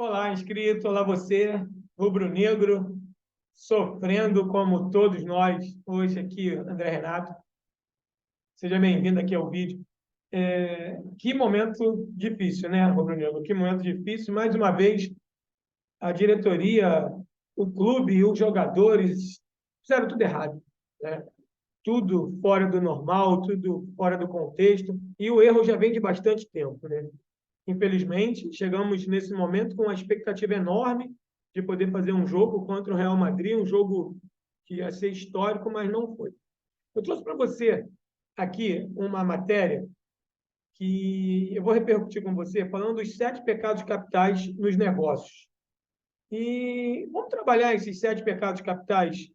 Olá, inscrito, olá você, rubro-negro, sofrendo como todos nós, hoje aqui, André Renato. Seja bem-vindo aqui ao vídeo. Que momento difícil, né, rubro-negro? Que momento difícil. Mais uma vez, a diretoria, o clube e os jogadores fizeram tudo errado, né? Tudo fora do normal, tudo fora do contexto, e o erro já vem de bastante tempo, né? Infelizmente, chegamos nesse momento com uma expectativa enorme de poder fazer um jogo contra o Real Madrid, um jogo que ia ser histórico, mas não foi. Eu trouxe para você aqui uma matéria que eu vou repercutir com você, falando dos 7 pecados capitais nos negócios. E vamos trabalhar esses 7 pecados capitais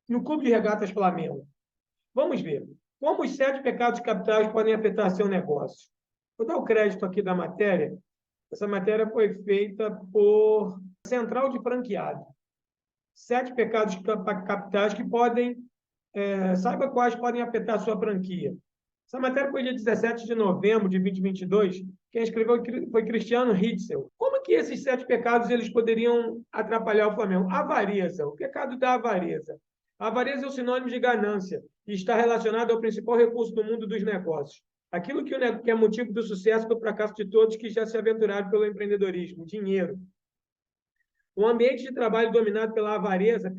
no Clube de Regatas Flamengo. Vamos ver como os 7 pecados capitais podem afetar seu negócio. Vou dar o crédito aqui da matéria. Essa matéria foi feita por Central de Franqueado. 7 pecados capitais que podem, saiba quais podem afetar a sua franquia. Essa matéria foi dia 17 de novembro de 2022. Quem escreveu foi Cristiano Ritzel. Como que esses 7 pecados eles poderiam atrapalhar o Flamengo? Avareza, o pecado da avareza. A avareza é o sinônimo de ganância e está relacionado ao principal recurso do mundo dos negócios. Aquilo que é motivo do sucesso e do fracasso de todos que já se aventuraram pelo empreendedorismo, dinheiro. Um ambiente de trabalho dominado pela avareza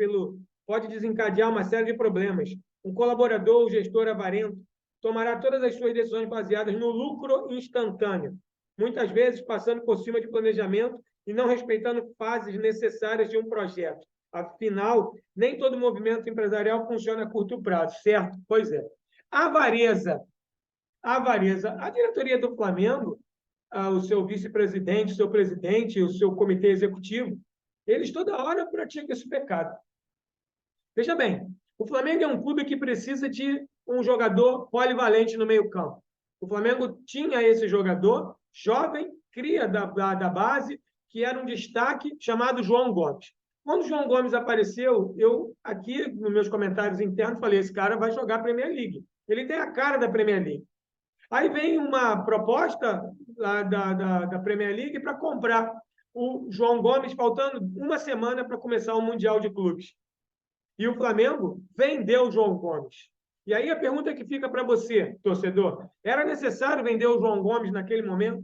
pode desencadear uma série de problemas. Um colaborador ou gestor avarento tomará todas as suas decisões baseadas no lucro instantâneo, muitas vezes passando por cima de planejamento e não respeitando fases necessárias de um projeto. Afinal, nem todo movimento empresarial funciona a curto prazo, certo? Pois é. Avareza. A diretoria do Flamengo, o seu vice-presidente, o seu presidente, o seu comitê executivo, eles toda hora praticam esse pecado. Veja bem, o Flamengo é um clube que precisa de um jogador polivalente no meio-campo. O Flamengo tinha esse jogador, jovem, cria da base, que era um destaque, chamado João Gomes. Quando o João Gomes apareceu, eu aqui, nos meus comentários internos, falei, esse cara vai jogar a Premier League. Ele tem a cara da Premier League. Aí vem uma proposta lá da Premier League para comprar o João Gomes, faltando uma semana para começar o Mundial de Clubes. E o Flamengo vendeu o João Gomes. E aí a pergunta que fica para você, torcedor, era necessário vender o João Gomes naquele momento?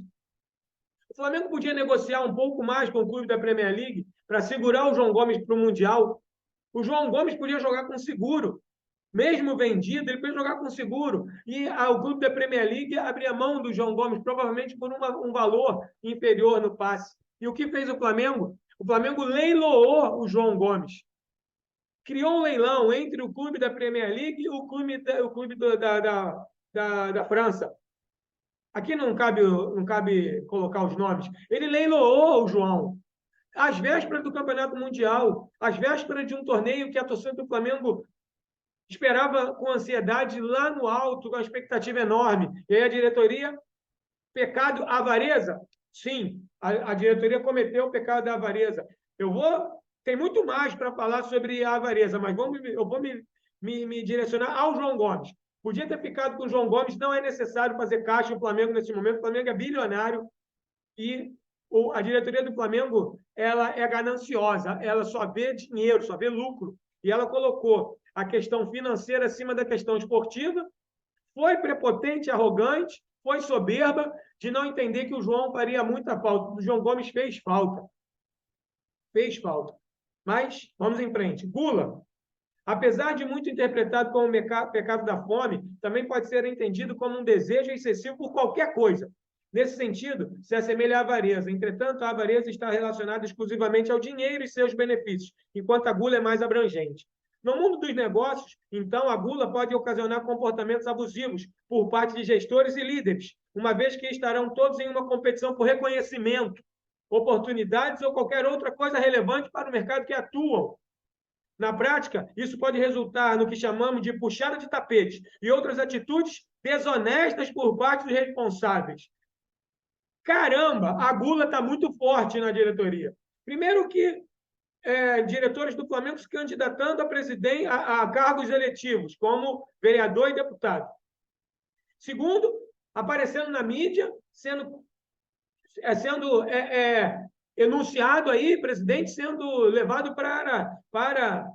O Flamengo podia negociar um pouco mais com o clube da Premier League para segurar o João Gomes para o Mundial. O João Gomes podia jogar com seguro. Mesmo vendido, ele podia jogar com seguro. E o clube da Premier League abria mão do João Gomes, provavelmente por um valor inferior no passe. E o que fez o Flamengo? O Flamengo leiloou o João Gomes. Criou um leilão entre o clube da Premier League e o clube da França. Aqui não cabe colocar os nomes. Ele leiloou o João. Às vésperas do Campeonato Mundial, às vésperas de um torneio que a torcida do Flamengo esperava com ansiedade lá no alto, com uma expectativa enorme. E aí a diretoria, pecado, avareza? Sim, a diretoria cometeu o pecado da avareza. Tem muito mais para falar sobre a avareza, mas eu vou me direcionar ao João Gomes. Podia ter ficado com o João Gomes, não é necessário fazer caixa o Flamengo nesse momento. O Flamengo é bilionário e a diretoria do Flamengo ela é gananciosa, ela só vê dinheiro, só vê lucro. E ela colocou a questão financeira acima da questão esportiva, foi prepotente, arrogante, foi soberba de não entender que o João faria muita falta. O João Gomes fez falta. Fez falta. Mas vamos em frente. Gula. Apesar de muito interpretado como pecado da fome, também pode ser entendido como um desejo excessivo por qualquer coisa. Nesse sentido, se assemelha à avareza. Entretanto, a avareza está relacionada exclusivamente ao dinheiro e seus benefícios, enquanto a gula é mais abrangente. No mundo dos negócios, então, a gula pode ocasionar comportamentos abusivos por parte de gestores e líderes, uma vez que estarão todos em uma competição por reconhecimento, oportunidades ou qualquer outra coisa relevante para o mercado que atuam. Na prática, isso pode resultar no que chamamos de puxada de tapete e outras atitudes desonestas por parte dos responsáveis. Caramba, a gula está muito forte na diretoria. Primeiro que diretores do Flamengo se candidatando a cargos eletivos, como vereador e deputado. Segundo, aparecendo na mídia, sendo sendo enunciado aí, presidente sendo levado para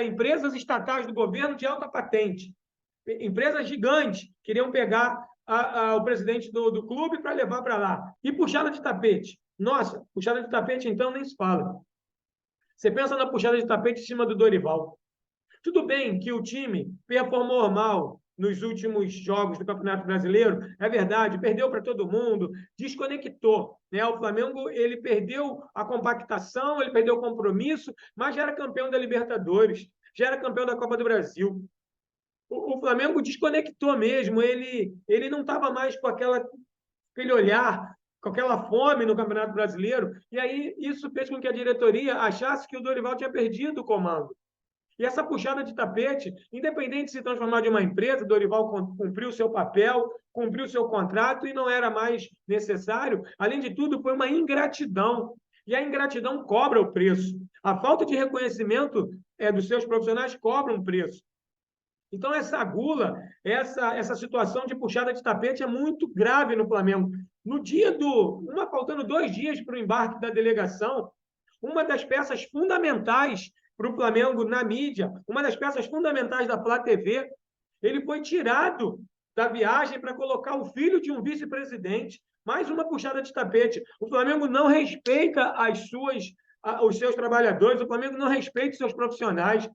empresas estatais do governo de alta patente. Empresas gigantes queriam pegar o presidente do clube para levar para lá. E puxada de tapete. Nossa, puxada de tapete, então, nem se fala. Você pensa na puxada de tapete em cima do Dorival. Tudo bem que o time performou mal nos últimos jogos do Campeonato Brasileiro, é verdade, perdeu para todo mundo, desconectou. Né? O Flamengo ele perdeu a compactação, ele perdeu o compromisso, mas já era campeão da Libertadores, já era campeão da Copa do Brasil. O Flamengo desconectou mesmo, ele não estava mais com aquele olhar, com aquela fome no Campeonato Brasileiro, e aí isso fez com que a diretoria achasse que o Dorival tinha perdido o comando. E essa puxada de tapete, independente de se transformar de uma empresa, Dorival cumpriu o seu papel, cumpriu o seu contrato e não era mais necessário. Além de tudo, foi uma ingratidão. E a ingratidão cobra o preço. A falta de reconhecimento dos seus profissionais cobra um preço. Então, essa gula, essa situação de puxada de tapete é muito grave no Flamengo. No dia faltando 2 dias para o embarque da delegação, uma das peças fundamentais para o Flamengo na mídia, uma das peças fundamentais da Flá TV, ele foi tirado da viagem para colocar o filho de um vice-presidente. Mais uma puxada de tapete. O Flamengo não respeita os seus trabalhadores, o Flamengo não respeita os seus profissionais.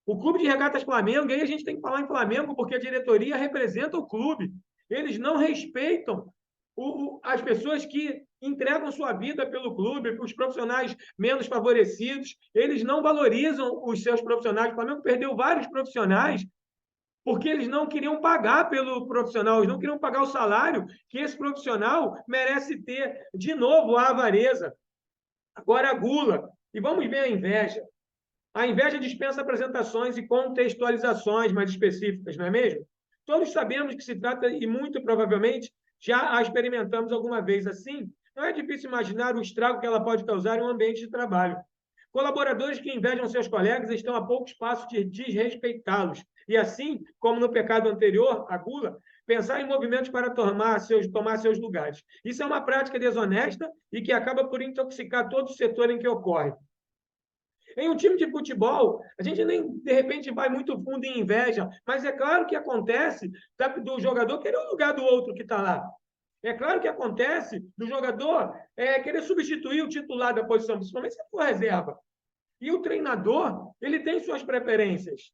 O Clube de Regatas Flamengo, e aí a gente tem que falar em Flamengo, porque a diretoria representa o clube. Eles não respeitam as pessoas que entregam sua vida pelo clube, os profissionais menos favorecidos, eles não valorizam os seus profissionais. O Flamengo perdeu vários profissionais porque eles não queriam pagar pelo profissional, eles não queriam pagar o salário que esse profissional merece ter. De novo, a avareza. Agora a gula. E vamos ver a inveja. A inveja dispensa apresentações e contextualizações mais específicas, não é mesmo? Todos sabemos que se trata, e muito provavelmente já a experimentamos alguma vez assim, não é difícil imaginar o estrago que ela pode causar em um ambiente de trabalho. Colaboradores que invejam seus colegas estão a poucos passos de desrespeitá-los. E assim, como no pecado anterior, a gula, pensar em movimentos para tomar seus lugares. Isso é uma prática desonesta e que acaba por intoxicar todo o setor em que ocorre. Em um time de futebol, a gente nem, de repente, vai muito fundo em inveja, mas é claro que acontece do jogador querer o lugar do outro que está lá. É claro que acontece do jogador querer substituir o titular da posição, principalmente se for reserva. E o treinador, ele tem suas preferências.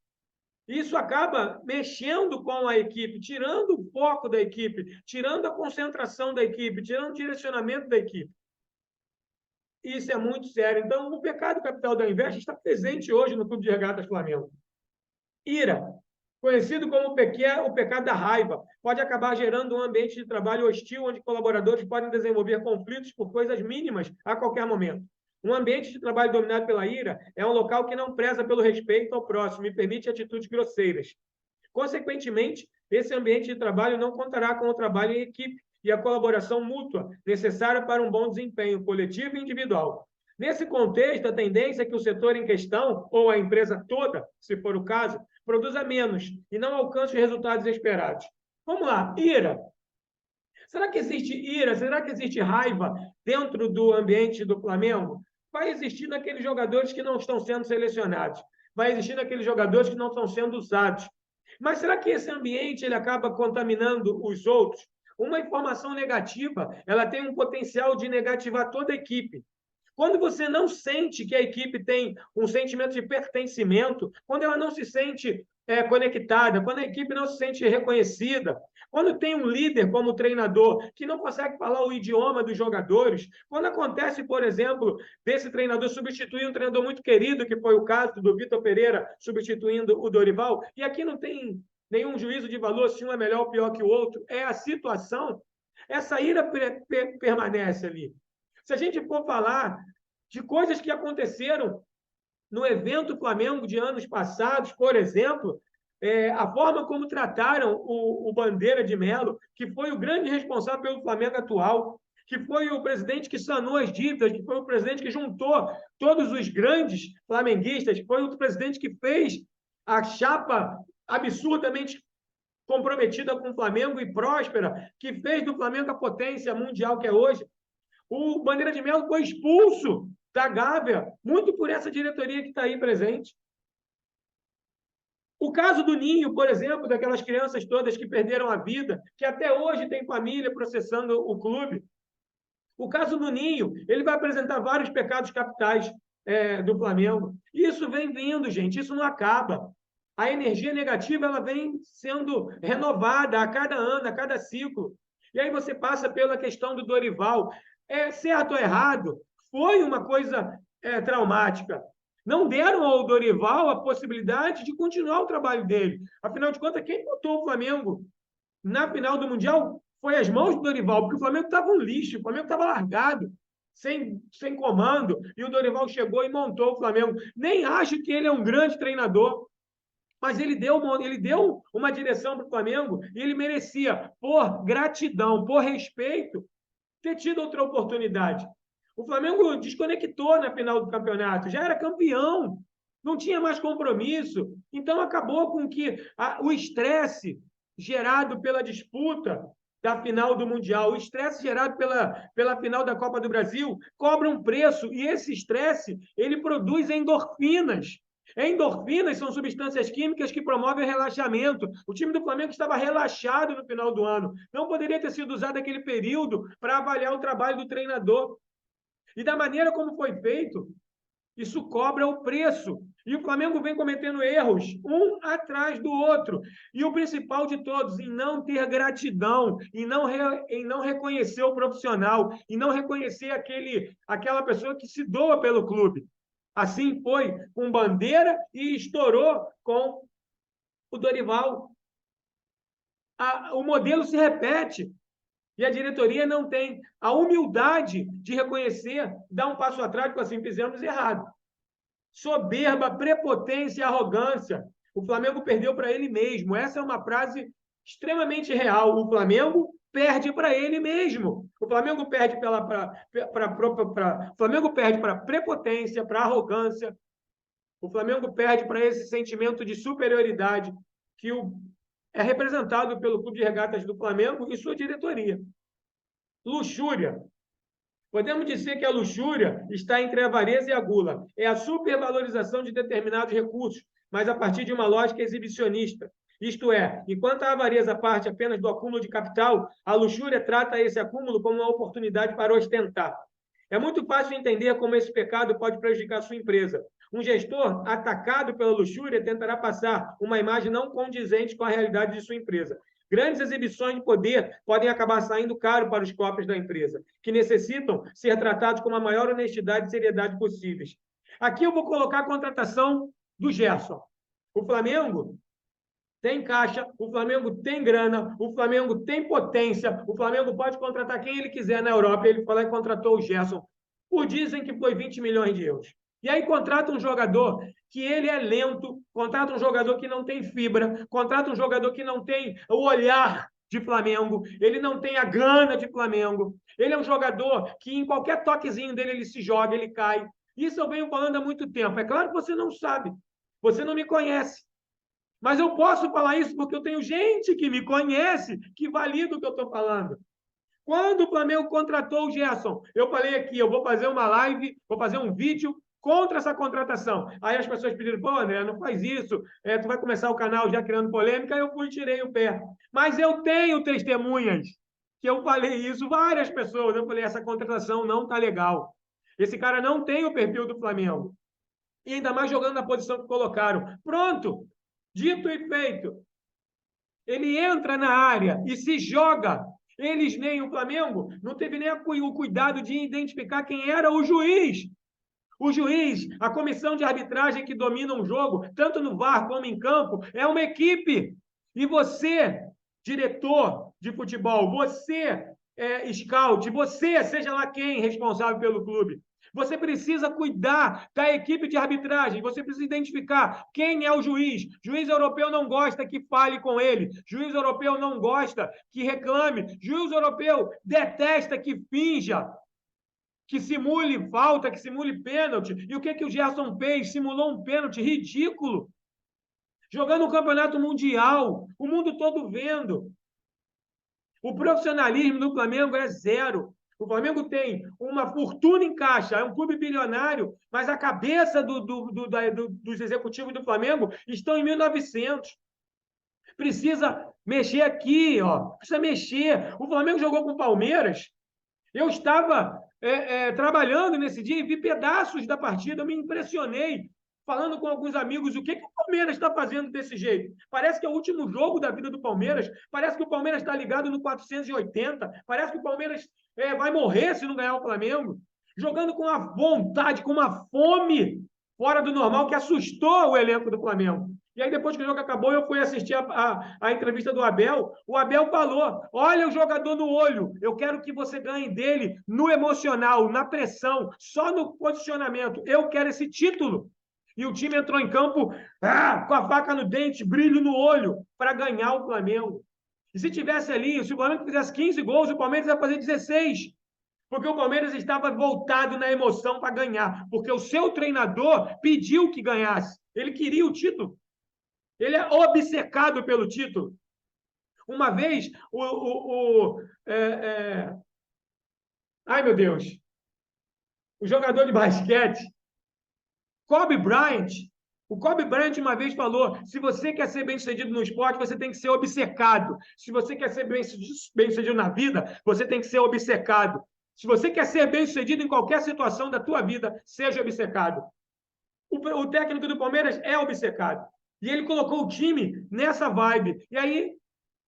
Isso acaba mexendo com a equipe, tirando o foco da equipe, tirando a concentração da equipe, tirando o direcionamento da equipe. Isso é muito sério. Então, o pecado capital da inveja está presente hoje no Clube de Regatas Flamengo. Ira, conhecido como o pecado da raiva, pode acabar gerando um ambiente de trabalho hostil onde colaboradores podem desenvolver conflitos por coisas mínimas a qualquer momento. Um ambiente de trabalho dominado pela ira é um local que não preza pelo respeito ao próximo e permite atitudes grosseiras. Consequentemente, esse ambiente de trabalho não contará com o trabalho em equipe e a colaboração mútua necessária para um bom desempenho coletivo e individual. Nesse contexto, a tendência é que o setor em questão, ou a empresa toda, se for o caso, produza menos e não alcance os resultados esperados. Vamos lá, ira. Será que existe ira? Será que existe raiva dentro do ambiente do Flamengo? Vai existir naqueles jogadores que não estão sendo selecionados. Vai existir naqueles jogadores que não estão sendo usados. Mas será que esse ambiente ele acaba contaminando os outros? Uma informação negativa, ela tem um potencial de negativar toda a equipe. Quando você não sente que a equipe tem um sentimento de pertencimento, quando ela não se sente conectada, quando a equipe não se sente reconhecida, quando tem um líder como treinador que não consegue falar o idioma dos jogadores, quando acontece, por exemplo, desse treinador substituir um treinador muito querido, que foi o caso do Vitor Pereira substituindo o Dorival, e aqui não tem nenhum juízo de valor se um é melhor ou pior que o outro, é a situação, essa ira permanece ali. Se a gente for falar de coisas que aconteceram no evento Flamengo de anos passados, por exemplo, a forma como trataram o Bandeira de Melo, que foi o grande responsável pelo Flamengo atual, que foi o presidente que sanou as dívidas, que foi o presidente que juntou todos os grandes flamenguistas, que foi o presidente que fez a chapa absurdamente comprometida com o Flamengo e próspera, que fez do Flamengo a potência mundial que é hoje. O Bandeira de Melo foi expulso da Gávea, muito por essa diretoria que está aí presente. O caso do Ninho, por exemplo, daquelas crianças todas que perderam a vida, que até hoje tem família processando o clube. O caso do Ninho, ele vai apresentar vários pecados capitais do Flamengo. Isso vem vindo, gente, isso não acaba. A energia negativa ela vem sendo renovada a cada ano, a cada ciclo. E aí você passa pela questão do Dorival. Certo ou errado, foi uma coisa traumática. Não deram ao Dorival a possibilidade de continuar o trabalho dele. Afinal de contas, quem botou o Flamengo na final do Mundial foi as mãos do Dorival, porque o Flamengo estava um lixo, o Flamengo estava largado, sem comando, e o Dorival chegou e montou o Flamengo. Nem acho que ele é um grande treinador, mas ele deu uma direção para o Flamengo e ele merecia, por gratidão, por respeito, ter tido outra oportunidade. O Flamengo desconectou na final do campeonato, já era campeão, não tinha mais compromisso, então acabou com que o estresse gerado pela disputa da final do Mundial, o estresse gerado pela final da Copa do Brasil, cobra um preço, e esse estresse ele produz endorfinas. Endorfinas são substâncias químicas que promovem o relaxamento. O time do Flamengo estava relaxado no final do ano. Não poderia ter sido usado aquele período para avaliar o trabalho do treinador. E da maneira como foi feito, isso cobra o preço. E o Flamengo vem cometendo erros, um atrás do outro. E o principal de todos, em não ter gratidão, em não reconhecer o profissional, em não reconhecer aquela pessoa que se doa pelo clube. Assim foi com Bandeira e estourou com o Dorival. O modelo se repete. E a diretoria não tem a humildade de reconhecer, dar um passo atrás, porque assim fizemos errado. Soberba, prepotência e arrogância. O Flamengo perdeu para ele mesmo. Essa é uma frase extremamente real. O Flamengo perde para ele mesmo. O Flamengo perde para prepotência, para arrogância. O Flamengo perde para esse sentimento de superioridade que é representado pelo Clube de Regatas do Flamengo e sua diretoria. Luxúria. Podemos dizer que a luxúria está entre a avareza e a gula. É a supervalorização de determinados recursos, mas a partir de uma lógica exibicionista. Isto é, enquanto a avareza parte apenas do acúmulo de capital, a luxúria trata esse acúmulo como uma oportunidade para ostentar. É muito fácil entender como esse pecado pode prejudicar sua empresa. Um gestor atacado pela luxúria tentará passar uma imagem não condizente com a realidade de sua empresa. Grandes exibições de poder podem acabar saindo caro para os cofres da empresa, que necessitam ser tratados com a maior honestidade e seriedade possíveis. Aqui eu vou colocar a contratação do Gerson. O Flamengo tem caixa, o Flamengo tem grana, o Flamengo tem potência, o Flamengo pode contratar quem ele quiser na Europa. Ele foi lá e contratou o Gerson. Dizem que foi 20 milhões de euros. E aí contrata um jogador que ele é lento, contrata um jogador que não tem fibra, contrata um jogador que não tem o olhar de Flamengo, ele não tem a gana de Flamengo, ele é um jogador que em qualquer toquezinho dele ele se joga, ele cai. Isso eu venho falando há muito tempo. É claro que você não sabe, você não me conhece, mas eu posso falar isso porque eu tenho gente que me conhece, que valida o que eu estou falando. Quando o Flamengo contratou o Gerson, eu falei aqui, eu vou fazer uma live, vou fazer um vídeo contra essa contratação. Aí as pessoas pediram, pô, André, não faz isso, tu vai começar o canal já criando polêmica. Eu fui e tirei o pé. Mas eu tenho testemunhas que eu falei isso, várias pessoas. Eu falei, essa contratação não tá legal. Esse cara não tem o perfil do Flamengo. E ainda mais jogando na posição que colocaram. Pronto, dito e feito. Ele entra na área e se joga. Eles nem o Flamengo não teve nem o cuidado de identificar quem era o juiz. O juiz, a comissão de arbitragem que domina um jogo, tanto no VAR como em campo, é uma equipe. E você, diretor de futebol, você, scout, você, seja lá quem, responsável pelo clube, você precisa cuidar da equipe de arbitragem, você precisa identificar quem é o juiz. Juiz europeu não gosta que fale com ele, juiz europeu não gosta que reclame, juiz europeu detesta que finja, que simule falta, que simule pênalti. E o que o Gerson fez? Simulou um pênalti ridículo. jogando um campeonato mundial, o mundo todo vendo. O profissionalismo do Flamengo é zero. O Flamengo tem uma fortuna em caixa, é um clube bilionário, mas a cabeça dos executivos do Flamengo estão em 1900. Precisa mexer aqui, ó. Precisa mexer. O Flamengo jogou com o Palmeiras. Eu estava trabalhando nesse dia e vi pedaços da partida, eu me impressionei, falando com alguns amigos, o que o Palmeiras está fazendo desse jeito? Parece que é o último jogo da vida do Palmeiras, parece que o Palmeiras está ligado no 480, parece que o Palmeiras vai morrer se não ganhar o Flamengo, jogando com uma vontade, com uma fome fora do normal, que assustou o elenco do Flamengo. E aí, depois que o jogo acabou, eu fui assistir a entrevista do Abel. O Abel falou: olha o jogador no olho, eu quero que você ganhe dele no emocional, na pressão, só no posicionamento. Eu quero esse título. E o time entrou em campo com a faca no dente, brilho no olho, para ganhar o Flamengo. E se tivesse ali, se o Flamengo fizesse 15 gols, o Palmeiras ia fazer 16. Porque o Palmeiras estava voltado na emoção para ganhar. Porque o seu treinador pediu que ganhasse. Ele queria o título. Ele é obcecado pelo título. Uma vez, ai, meu Deus, o jogador de basquete, Kobe Bryant, o Kobe Bryant uma vez falou: se você quer ser bem-sucedido no esporte, você tem que ser obcecado. Se você quer ser bem-sucedido na vida, você tem que ser obcecado. Se você quer ser bem-sucedido em qualquer situação da tua vida, seja obcecado. O técnico do Palmeiras é obcecado. E ele colocou o time nessa vibe. E aí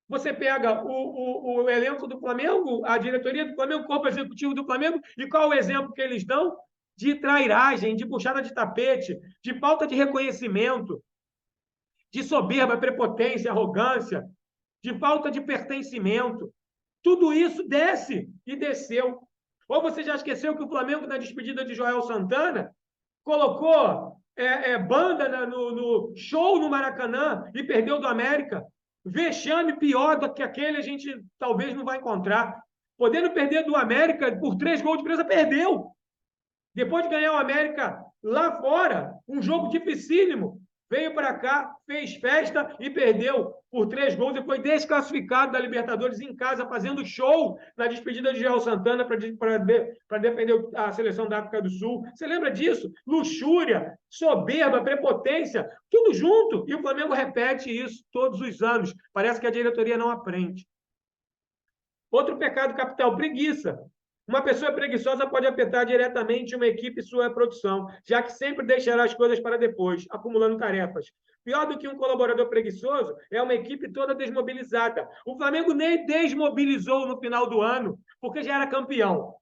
você pega o elenco do Flamengo, a diretoria do Flamengo, o corpo executivo do Flamengo, e qual o exemplo que eles dão? De trairagem, de puxada de tapete, de falta de reconhecimento, de soberba, prepotência, arrogância, de falta de pertencimento. Tudo isso desce e desceu. Ou você já esqueceu que o Flamengo, na despedida de Joel Santana, colocou banda no show no Maracanã e perdeu do América? Vexame pior do que aquele a gente talvez não vai encontrar. Podendo perder do América por 3 gols de diferença, perdeu. Depois de ganhar o América lá fora, um jogo dificílimo, veio para cá, fez festa e perdeu por 3 gols e foi desclassificado da Libertadores em casa, fazendo show na despedida de Joel Santana para defender a seleção da África do Sul. Você lembra disso? Luxúria, soberba, prepotência, tudo junto. E o Flamengo repete isso todos os anos. Parece que a diretoria não aprende. Outro pecado capital, preguiça. Uma pessoa preguiçosa pode afetar diretamente uma equipe e sua produção, já que sempre deixará as coisas para depois, acumulando tarefas. Pior do que um colaborador preguiçoso é uma equipe toda desmobilizada. O Flamengo nem desmobilizou no final do ano, porque já era campeão.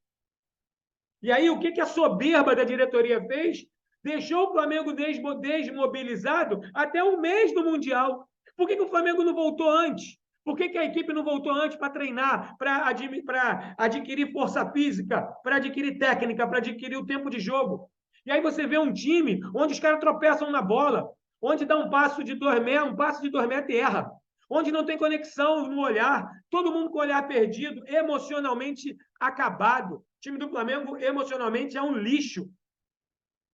E aí, o que a soberba da diretoria fez? Deixou o Flamengo desmobilizado até o mês do Mundial. Por que o Flamengo não voltou antes? Por que a equipe não voltou antes para treinar, para adquirir força física, para adquirir técnica, para adquirir o tempo de jogo? E aí você vê um time onde os caras tropeçam na bola, onde dá um passo de 2 metros, um passo de 2 metros e erra, onde não tem conexão no olhar, todo mundo com o olhar perdido, emocionalmente acabado. O time do Flamengo, emocionalmente, é um lixo.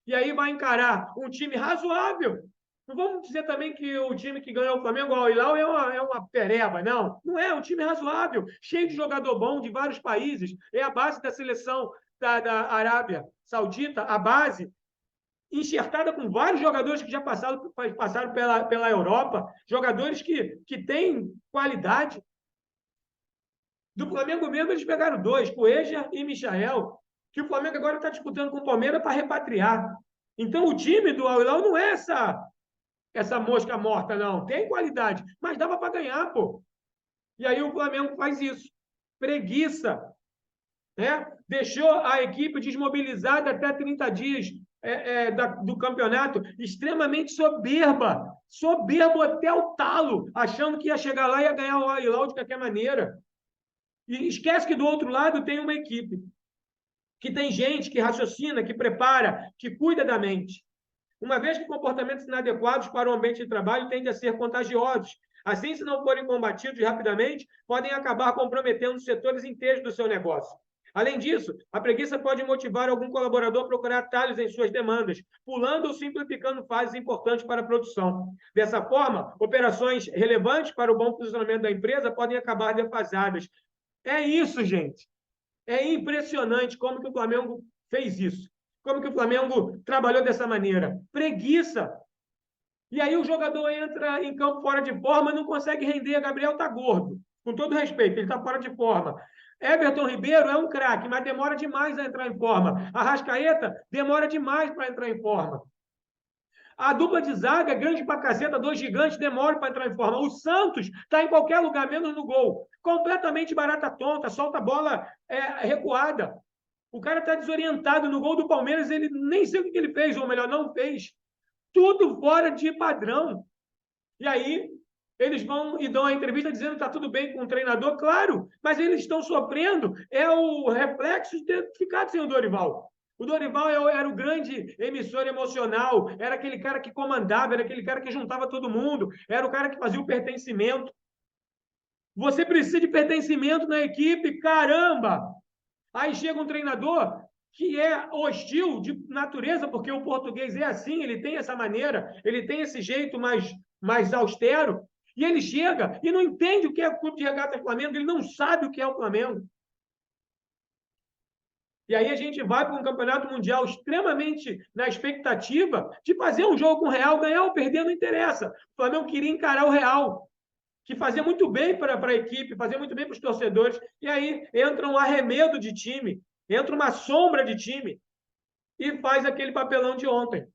E aí vai encarar um time razoável. Não vamos dizer também que o time que ganhou o Flamengo, o Al Hilal, é uma pereba, não. Não é, um time razoável, cheio de jogador bom de vários países. É a base da seleção da Arábia Saudita, a base, enxertada com vários jogadores que já passaram pela Europa, jogadores que têm qualidade. Do Flamengo mesmo, eles pegaram 2, Cuéllar e Michael, que o Flamengo agora está disputando com o Palmeiras para repatriar. Então, o time do Al Hilal não é essa mosca morta, não. Tem qualidade, mas dava para ganhar, pô. E aí o Flamengo faz isso. Preguiça. Né? Deixou a equipe desmobilizada até 30 dias do campeonato, extremamente soberba. Soberbo até o talo, achando que ia chegar lá e ia ganhar o Al Hilal de qualquer maneira. E esquece que do outro lado tem uma equipe que tem gente que raciocina, que prepara, que cuida da mente. Uma vez que comportamentos inadequados para o ambiente de trabalho tendem a ser contagiosos. Assim, se não forem combatidos rapidamente, podem acabar comprometendo setores inteiros do seu negócio. Além disso, a preguiça pode motivar algum colaborador a procurar atalhos em suas demandas, pulando ou simplificando fases importantes para a produção. Dessa forma, operações relevantes para o bom funcionamento da empresa podem acabar defasadas. É isso, gente. É impressionante como que o Flamengo fez isso. Como que o Flamengo trabalhou dessa maneira. Preguiça. E aí o jogador entra em campo fora de forma e não consegue render. Gabriel está gordo. Com todo respeito, ele está fora de forma. Everton Ribeiro é um craque, mas demora demais a entrar em forma. Arrascaeta demora demais para entrar em forma. A dupla de zaga, grande pra caceta, dois gigantes, demora para entrar em forma. O Santos está em qualquer lugar, menos no gol. Completamente barata tonta, solta a bola recuada. O cara está desorientado no gol do Palmeiras, ele nem sei o que ele fez, ou melhor, não fez. Tudo fora de padrão. E aí, eles vão e dão a entrevista dizendo que está tudo bem com o treinador, claro, mas eles estão sofrendo, é o reflexo de ter ficado sem o Dorival. O Dorival era o grande emissor emocional, era aquele cara que comandava, era aquele cara que juntava todo mundo, era o cara que fazia o pertencimento. Você precisa de pertencimento na equipe, caramba! Aí chega um treinador que é hostil de natureza, porque o português é assim, ele tem essa maneira, ele tem esse jeito mais austero, e ele chega e não entende o que é o Clube de Regatas Flamengo, ele não sabe o que é o Flamengo. E aí a gente vai para um campeonato mundial extremamente na expectativa de fazer um jogo com o Real, ganhar ou perder, não interessa. O Flamengo queria encarar o Real, que fazia muito bem para a equipe, fazia muito bem para os torcedores, e aí entra um arremedo de time, entra uma sombra de time e faz aquele papelão de ontem.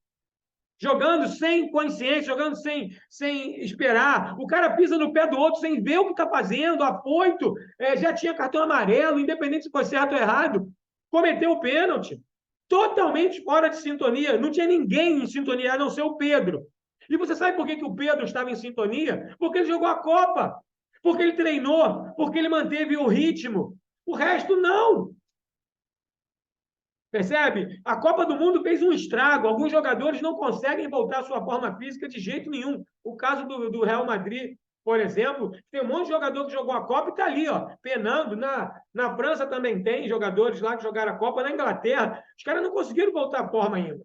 Jogando sem consciência, jogando sem esperar. O cara pisa no pé do outro sem ver o que está fazendo, afoito, já tinha cartão amarelo, independente se foi certo ou errado. Cometeu o pênalti. Totalmente fora de sintonia. Não tinha ninguém em sintonia, a não ser o Pedro. E você sabe por que o Pedro estava em sintonia? Porque ele jogou a Copa. Porque ele treinou. Porque ele manteve o ritmo. O resto, não. Percebe? A Copa do Mundo fez um estrago. Alguns jogadores não conseguem voltar à sua forma física de jeito nenhum. O caso do Real Madrid, por exemplo, tem um monte de jogador que jogou a Copa e está ali, ó, penando. Na França também tem jogadores lá que jogaram a Copa. Na Inglaterra, os caras não conseguiram voltar à forma ainda.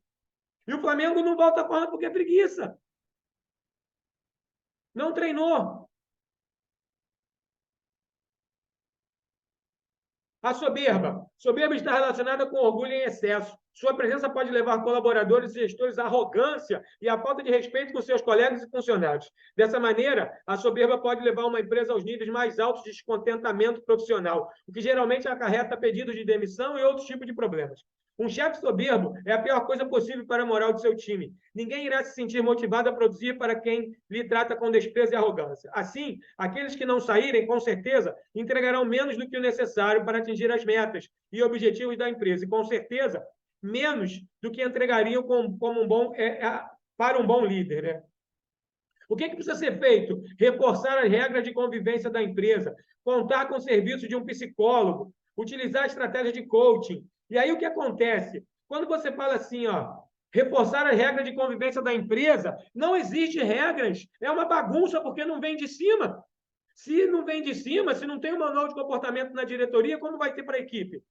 E o Flamengo não volta à forma porque é preguiça. Não treinou. A soberba. Soberba está relacionada com orgulho em excesso. Sua presença pode levar colaboradores e gestores à arrogância e à falta de respeito com seus colegas e funcionários. Dessa maneira, a soberba pode levar uma empresa aos níveis mais altos de descontentamento profissional, o que geralmente acarreta pedidos de demissão e outros tipos de problemas. Um chefe soberbo é a pior coisa possível para a moral do seu time. Ninguém irá se sentir motivado a produzir para quem lhe trata com desprezo e arrogância. Assim, aqueles que não saírem, com certeza, entregarão menos do que o necessário para atingir as metas e objetivos da empresa. E, com certeza, menos do que entregariam para um bom líder. Né? O que precisa ser feito? Reforçar as regras de convivência da empresa, contar com o serviço de um psicólogo, utilizar a estratégia de coaching. E aí o que acontece? Quando você fala assim, ó, reforçar as regras de convivência da empresa, não existe regras, é uma bagunça porque não vem de cima. Se não vem de cima, se não tem um manual de comportamento na diretoria, como vai ter para a equipe?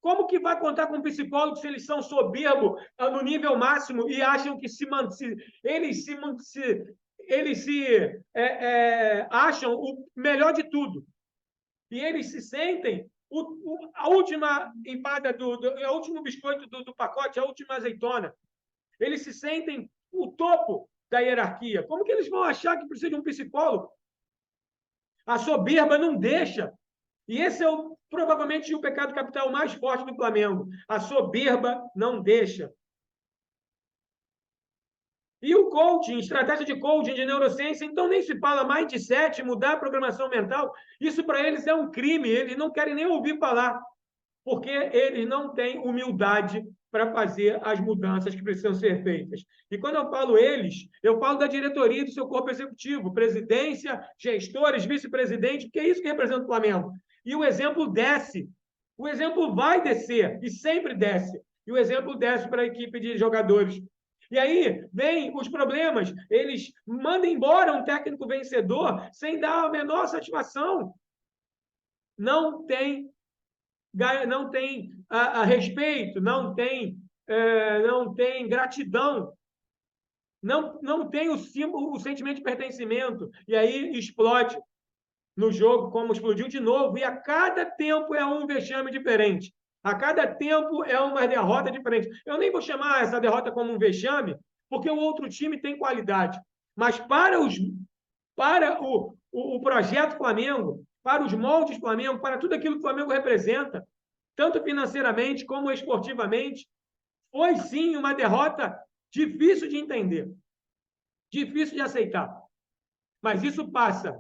Como que vai contar com psicólogos se eles são soberbos no nível máximo e acham que eles acham o melhor de tudo? E eles se sentem a última empada, o último biscoito do pacote, a última azeitona. Eles se sentem o topo da hierarquia. Como que eles vão achar que precisa de um psicólogo? A soberba não deixa. E esse é provavelmente o pecado capital mais forte do Flamengo. A soberba não deixa. E o coaching, estratégia de coaching, de neurociência, então nem se fala mindset, mudar a programação mental. Isso para eles é um crime, eles não querem nem ouvir falar, porque eles não têm humildade para fazer as mudanças que precisam ser feitas. E quando eu falo eles, eu falo da diretoria do seu corpo executivo, presidência, gestores, vice-presidente, porque é isso que representa o Flamengo. E o exemplo desce. O exemplo vai descer, e sempre desce. E o exemplo desce para a equipe de jogadores. E aí vem os problemas. Eles mandam embora um técnico vencedor sem dar a menor satisfação. Não tem não tem respeito, não tem gratidão, não tem o sentimento de pertencimento, e aí explode no jogo, como explodiu de novo, e a cada tempo é um vexame diferente. A cada tempo é uma derrota diferente. Eu nem vou chamar essa derrota como um vexame, porque o outro time tem qualidade. Mas para o projeto Flamengo, para os moldes Flamengo, para tudo aquilo que o Flamengo representa, tanto financeiramente como esportivamente, foi sim uma derrota difícil de entender, difícil de aceitar. Mas isso passa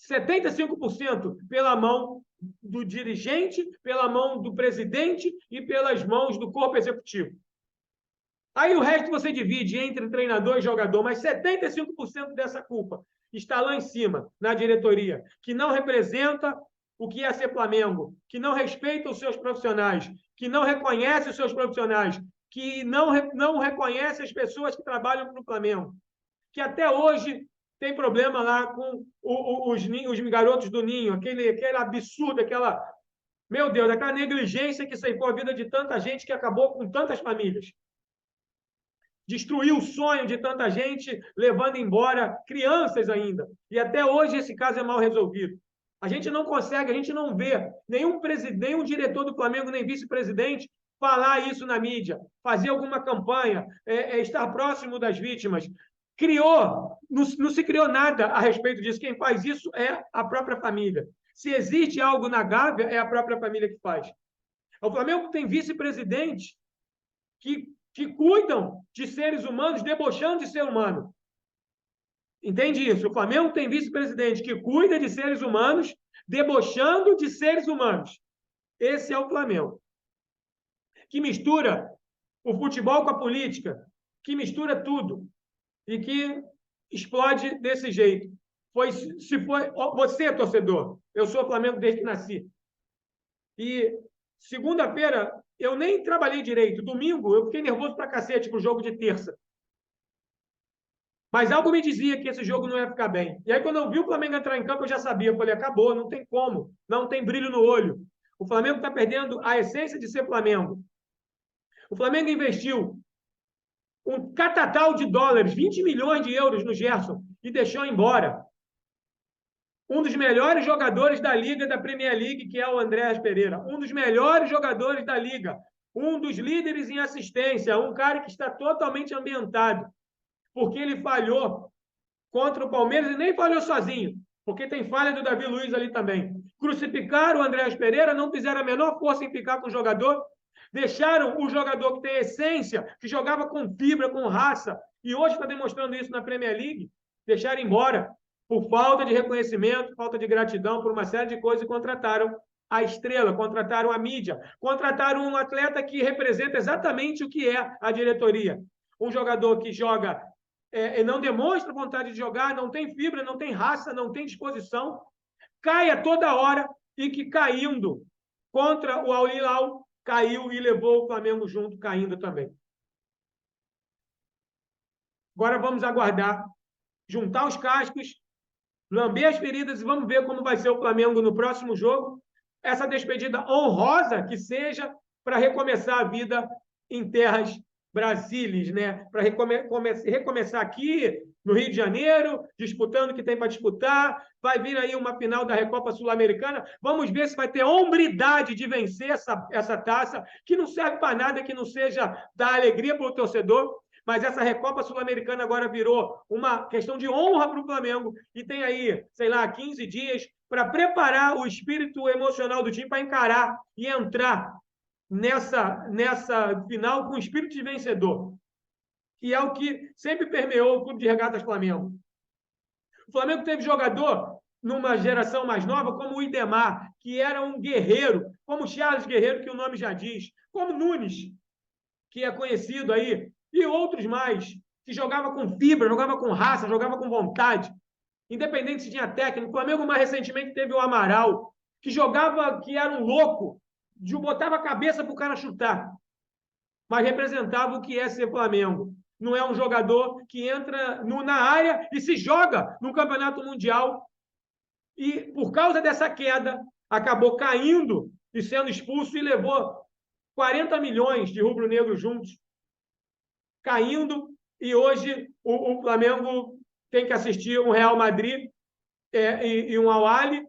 75% pela mão do dirigente, pela mão do presidente e pelas mãos do corpo executivo. Aí o resto você divide entre treinador e jogador, mas 75% dessa culpa está lá em cima, na diretoria, que não representa o que é ser Flamengo, que não respeita os seus profissionais, que não reconhece os seus profissionais, que não reconhece as pessoas que trabalham para o Flamengo, que até hoje tem problema lá com os garotos do Ninho, aquele absurdo, meu Deus, aquela negligência que ceifou a vida de tanta gente, que acabou com tantas famílias. Destruiu o sonho de tanta gente, levando embora crianças ainda. E até hoje esse caso é mal resolvido. A gente não consegue, a gente não vê nenhum diretor do Flamengo, nem vice-presidente, falar isso na mídia, fazer alguma campanha, estar próximo das vítimas. Não se criou nada a respeito disso. Quem faz isso é a própria família. Se existe algo na Gávea, é a própria família que faz. O Flamengo tem vice-presidentes que cuidam de seres humanos, debochando de ser humano. Entende isso? O Flamengo tem vice-presidente que cuida de seres humanos, debochando de seres humanos. Esse é o Flamengo. Que mistura o futebol com a política, que mistura tudo e que explode desse jeito. Você, torcedor, eu sou Flamengo desde que nasci. E segunda-feira eu nem trabalhei direito. Domingo eu fiquei nervoso pra cacete pro jogo de terça. Mas algo me dizia que esse jogo não ia ficar bem. E aí, quando eu vi o Flamengo entrar em campo, eu já sabia. Eu falei, acabou, não tem como. Não tem brilho no olho. O Flamengo está perdendo a essência de ser Flamengo. O Flamengo investiu um catatal de dólares, 20 milhões de euros no Gerson, e deixou embora um dos melhores jogadores da Liga, da Premier League, que é o Andréas Pereira. Um dos melhores jogadores da Liga. Um dos líderes em assistência. Um cara que está totalmente ambientado. Porque ele falhou contra o Palmeiras e nem falhou sozinho. Porque tem falha do Davi Luiz ali também. Crucificaram o Andréas Pereira, não fizeram a menor força em ficar com o jogador. Deixaram o jogador que tem essência, que jogava com fibra, com raça, e hoje está demonstrando isso na Premier League, deixaram embora por falta de reconhecimento, falta de gratidão, por uma série de coisas, e contrataram a estrela, contrataram a mídia, contrataram um atleta que representa exatamente o que é a diretoria. Um jogador que joga, não demonstra vontade de jogar, não tem fibra, não tem raça, não tem disposição, cai a toda hora, e que caindo contra o Al Hilal, caiu e levou o Flamengo junto, caindo também. Agora vamos aguardar, juntar os cascos, lamber as feridas e vamos ver como vai ser o Flamengo no próximo jogo. Essa despedida honrosa que seja para recomeçar a vida em terras brasílias, né? Para recomeçar aqui no Rio de Janeiro, disputando o que tem para disputar. Vai vir aí uma final da Recopa Sul-Americana. Vamos ver se vai ter hombridade de vencer essa taça, que não serve para nada, que não seja dar alegria para o torcedor. Mas essa Recopa Sul-Americana agora virou uma questão de honra para o Flamengo e tem aí, sei lá, 15 dias para preparar o espírito emocional do time para encarar e entrar nessa final com espírito de vencedor, que é o que sempre permeou o Clube de Regatas Flamengo. O Flamengo teve jogador numa geração mais nova, como o Idemar, que era um guerreiro, como o Charles Guerreiro, que o nome já diz, como Nunes, que é conhecido aí, e outros mais, que jogava com fibra, jogava com raça, jogava com vontade, independente se tinha técnico. O Flamengo mais recentemente teve o Amaral, que jogava, que era um louco, botava a cabeça para o cara chutar, mas representava o que é ser Flamengo. Não é um jogador que entra na área e se joga no Campeonato Mundial, e por causa dessa queda acabou caindo e sendo expulso, e levou 40 milhões de rubro-negros juntos, caindo, e hoje o Flamengo tem que assistir um Real Madrid e um Al-Ahly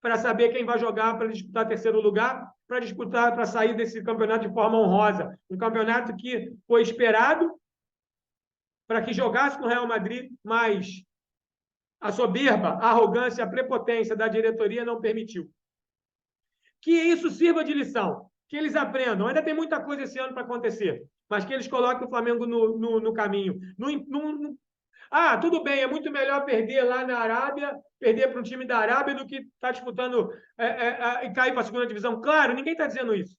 para saber quem vai jogar para disputar terceiro lugar, para sair desse campeonato de forma honrosa. Um campeonato que foi esperado para que jogasse com o Real Madrid, mas a soberba, a arrogância, a prepotência da diretoria não permitiu. Que isso sirva de lição, que eles aprendam. Ainda tem muita coisa esse ano para acontecer, mas que eles coloquem o Flamengo no caminho. Tudo bem, é muito melhor perder lá na Arábia, perder para um time da Arábia, do que estar disputando e cair para a segunda divisão. Claro, ninguém está dizendo isso.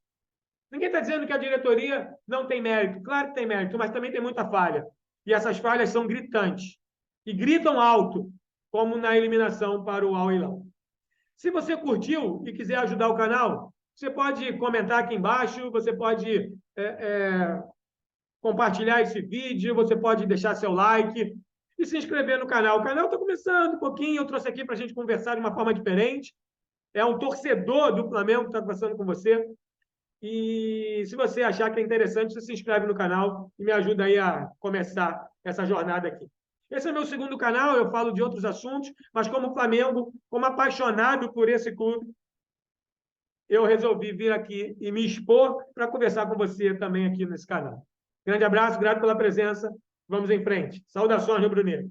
Ninguém está dizendo que a diretoria não tem mérito. Claro que tem mérito, mas também tem muita falha. E essas falhas são gritantes. E gritam alto, como na eliminação para o Al Hilal. Se você curtiu e quiser ajudar o canal, você pode comentar aqui embaixo, você pode compartilhar esse vídeo, você pode deixar seu like e se inscrever no canal. O canal está começando um pouquinho, eu trouxe aqui para a gente conversar de uma forma diferente. É um torcedor do Flamengo que está conversando com você. E se você achar que é interessante, você se inscreve no canal e me ajuda aí a começar essa jornada aqui. Esse é meu segundo canal, eu falo de outros assuntos, mas como Flamengo, como apaixonado por esse clube, eu resolvi vir aqui e me expor para conversar com você também aqui nesse canal. Grande abraço, grato pela presença. Vamos em frente. Saudações, rubro-negros.